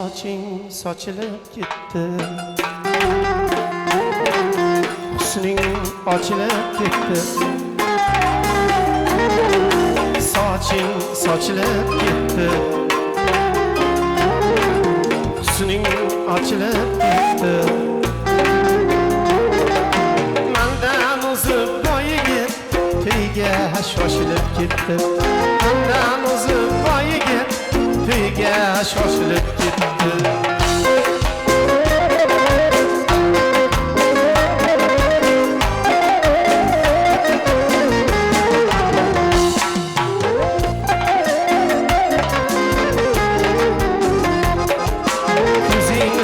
soching sochilib ketdi, husning ochilib ketdi. Soching sochilib ketdi, husning ochilib ketdi. Mendan o'zib boyigit to'yga shoshilib ketdi. Mendan o'zib boyigit to'yga shoshilib ketdi.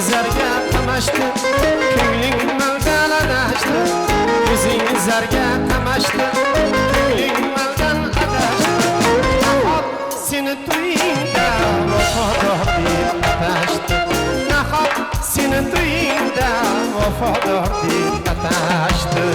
Zarga tamashdi, ko'ngling maldan adashdi. Ko'zing zarga tamashdi, ko'ngling maldan adashdi. Nahot seni to'yingda vafodor deb atashdi. Nahot seni to'yingda vafodor deb atashdi.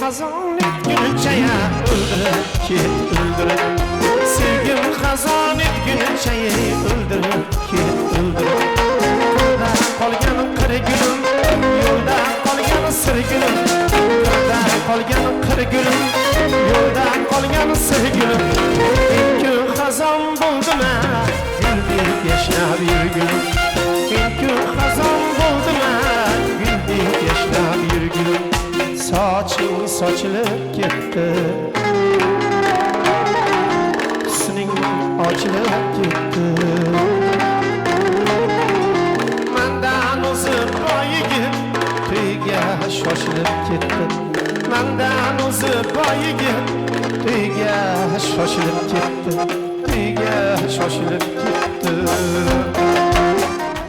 Xazonlik gülünçaya öldürüp ket öldürüp. Sevgim xazonlik gülünçaya öldürüp ket öldürüp. Yolda qolgan qiri gülüm, yolda qolgan sir gülüm. Yolda qolgan qiri gülüm, yolda qolgan sir gülüm. Ikki xazon bo'ldima, güldek yashnab yurgulum. Ikki xazon bo'ldima, güldek yashnab yurgulum. Soching sochilib ketdi, husning ochilib ketdi. Mendan o'zib boyigit to'yga shoshilib ketdi. Mendan o'zib boyigit to'yga shoshilib ketdi. To'yga shoshilib ketdi.